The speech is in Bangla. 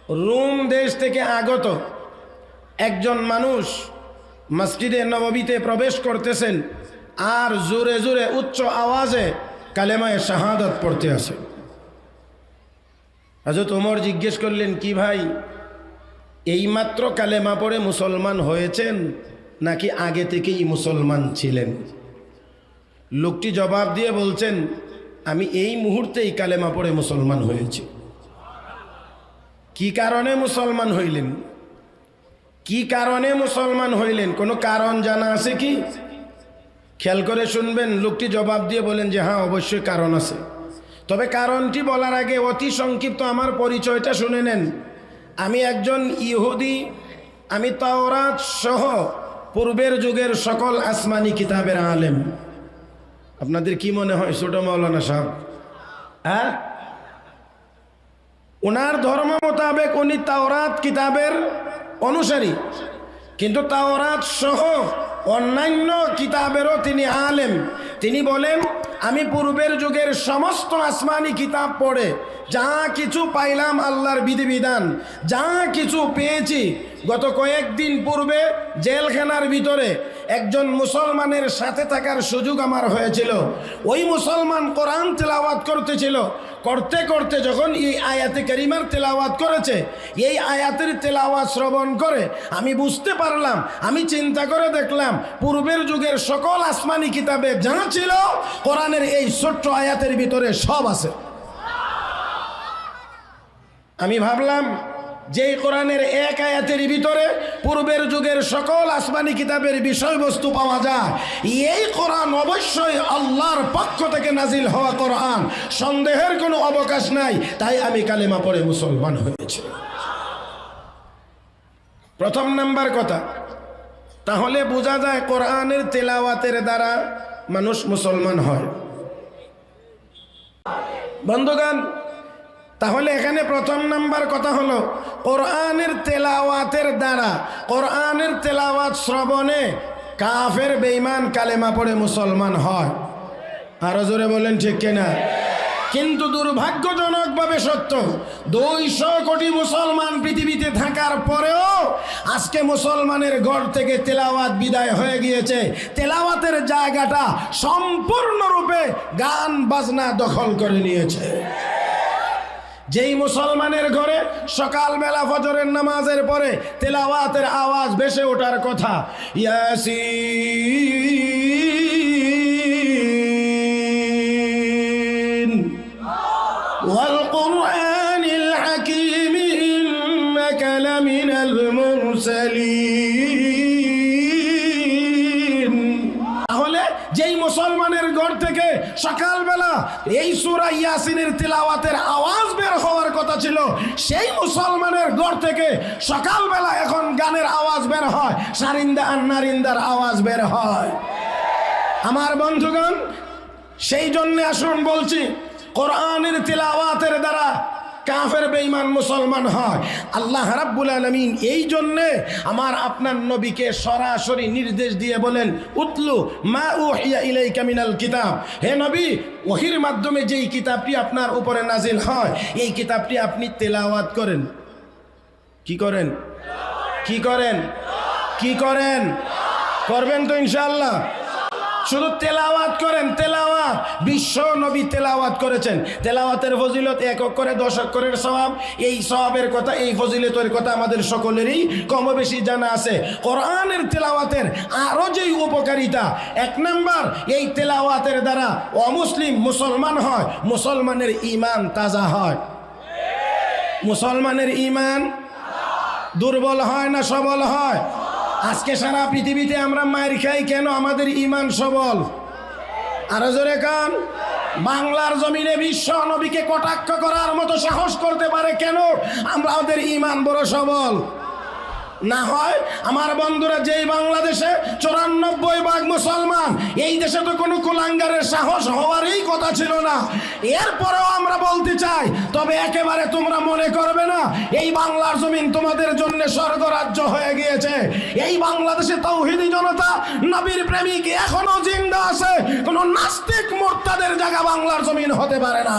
রোম দেশ থেকে আগত একজন মানুষ মসজিদে নববীতে প্রবেশ করতেছেন আর জোরে জোরে উচ্চ আওয়াজে কালেমায়ে শাহাদাত পড়তে আসে। হযরত ওমর জিজ্ঞেস করলেন, কি ভাই, এইমাত্র কালেমা পড়ে মুসলমান হয়েছেন নাকি আগে থেকেই মুসলমান ছিলেন? লোকটি জবাব দিয়ে বলছেন, আমি এই মুহূর্তেই কালেমা পড়ে মুসলমান হয়েছি। কি কারণে মুসলমান হইলেন? কি কারণে মুসলমান হইলেন? কোনো কারণ জানা আছে কি? খেয়াল করে শুনবেন। লোকটি জবাব দিয়ে বলেন যে হ্যাঁ, অবশ্যই কারণ আছে। তবে কারণটি বলার আগে অতি সংক্ষিপ্ত আমার পরিচয়টা শুনে নেন। আমি একজন ইহুদি। আমি তাওরাত সহ পূর্বের যুগের সকল আসমানি কিতাবের আলেম। আপনাদের কি মনে হয় ছোট মাওলানা সাহেব? হ্যাঁ, ওনার ধর্ম মোতাবেক উনি তাওরাত কিতাবের অনুসারী, কিন্তু তাওরাত সহ অন্যান্য কিতাবেরও তিনি আলেম। তিনি বলেন, আমি পূর্বের যুগের সমস্ত আসমানি কিতাব পড়ে যা কিছু পাইলাম আল্লাহর বিধিবিধান, যা কিছু পেয়েছি, গত কয়েকদিন পূর্বে জেলখানার ভিতরে একজন মুসলমানের সাথে থাকার সুযোগ আমার হয়েছিল। ওই মুসলমান কোরআন তেলাওয়াত করতেছিল। করতে করতে যখন এই আয়াতে কারিমার তেলাওয়াত করেছে, এই আয়াতের তেলাওয়াত শ্রবণ করে আমি বুঝতে পারলাম, আমি চিন্তা করে দেখলাম পূর্বের যুগের সকল আসমানি কিতাবে যা ছিল কোরআনের এই ছোট্ট আয়াতের ভিতরে সব আছে। আমি ভাবলাম যে কোরআনের এক আয়াতের ভিতরে পূর্বের যুগের সকল আসমানি কিতাবের বিষয়বস্তু পাওয়া যায়, এই কোরআন অবশ্যই আল্লাহর পক্ষ থেকে নাজিল হওয়া কোরআন, সন্দেহের কোনো অবকাশ নাই। তাই আমি কালেমা পড়ে মুসলমান হয়েছি। প্রথম নাম্বার কথা, তাহলে বোঝা যায় কোরআনের তেলাওয়াতের দ্বারা মানুষ মুসলমান হয়। বন্ধুগণ, তাহলে এখানে প্রথম নাম্বার কথা হলো কোরআনের তেলাওয়াতের দ্বারা, কোরআনের তেলাওয়াত শ্রবণে কাফের বেঈমান কালেমা পড়ে মুসলমান হয়। আরো জোরে বলেন ঠিক কিনা? কিন্তু দুর্ভাগ্যজনকভাবে সত্য, 200 কোটি মুসলমান পৃথিবীতে থাকার পরেও আজকে মুসলমানের ঘর থেকে তেলাওয়াত বিদায় হয়ে গিয়েছে। তেলাওয়াতের জায়গাটা সম্পূর্ণরূপে গান বাজনা দখল করে নিয়েছে। যেই মুসলমানের ঘরে সকালবেলা ফজরের নামাজের পরে তেলাওয়াতের আওয়াজ ভেসে ওঠার কথা, ইয়াসিন ওয়াল কুরআনিল হাকীম ইন্নাকা লামিনাল মুরসালিন। তাহলে যেই মুসলমানের ঘর থেকে সকালবেলা এই সূরা ইয়াসিনের তেলাওয়াতের আওয়াজ বের হওয়ার কথা ছিল, সেই মুসলমানের ঘর থেকে সকালবেলা এখন গানের আওয়াজ বের হয়, সারিন্দা আর নারিন্দার আওয়াজ বের হয়। আমার বন্ধুগণ, সেই জন্য আসুন বলছি, কোরআনের তেলাওয়াতের দ্বারা কাফের বেঈমান মুসলমান হয়। আল্লাহ রাব্বুল আলামিন এই জন্যে আমার আপনার নবীকে সরাসরি নির্দেশ দিয়ে বলেন, উতলু মা উহিয়া ইলাইকা মিনাল কিতাব। হে নবী, ওহীর মাধ্যমে যেই কিতাবটি আপনার উপরে নাজিল হয়, এই কিতাবটি আপনি তেলাওয়াত করেন। কি করেন? কি করেন? কি করেন? করবেন তো ইনশাআল্লাহ? শুধু তেলাওয়াত করেন। তেলাওয়াত, বিশ্ব নবী তেলাওয়াত করেছেন। তেলাওয়াতের ফজিলত 1 অক্ষরে 10 অক্ষরের সওয়াব। এই সওয়াবের কথা, এই ফজিলতের কথা আমাদের সকলেরই কম বেশি জানা আছে। কোরআনের তেলাওয়াতের আরো যেই উপকারিতা, 1 নাম্বার, এই তেলাওয়াতের দ্বারা অমুসলিম মুসলমান হয়, মুসলমানের ঈমান তাজা হয়। মুসলমানের ঈমান দুর্বল হয় না সবল হয়? আজকে সারা পৃথিবীতে আমরা মার খাই কেন? আমাদের ঈমান সবল। আরো জোরে কান। বাংলার জমিনে বিশ্ব নবীকে কটাক্ষ করার মতো সাহস করতে পারে কেন? আমাদের ঈমান বড় সবল। না হয় আমার বন্ধুরা, যেই বাংলাদেশে 94% মুসলমান, এই দেশে তো কোনো কুলাঙ্গারের সাহস হওয়ারই কথা ছিল না। এরপরেও আমরা বলতে চাই, তবে একেবারে তোমরা মনে করবে না এই বাংলার জমিন তোমাদের জন্য স্বর্গরাজ্য হয়ে গিয়েছে। এই বাংলাদেশে তাওহীদি জনতা, নবীর প্রেমিক এখনো জিন্দা আছে। কোনো নাস্তিক মুরতাদের জায়গা বাংলার জমিন হতে পারে না।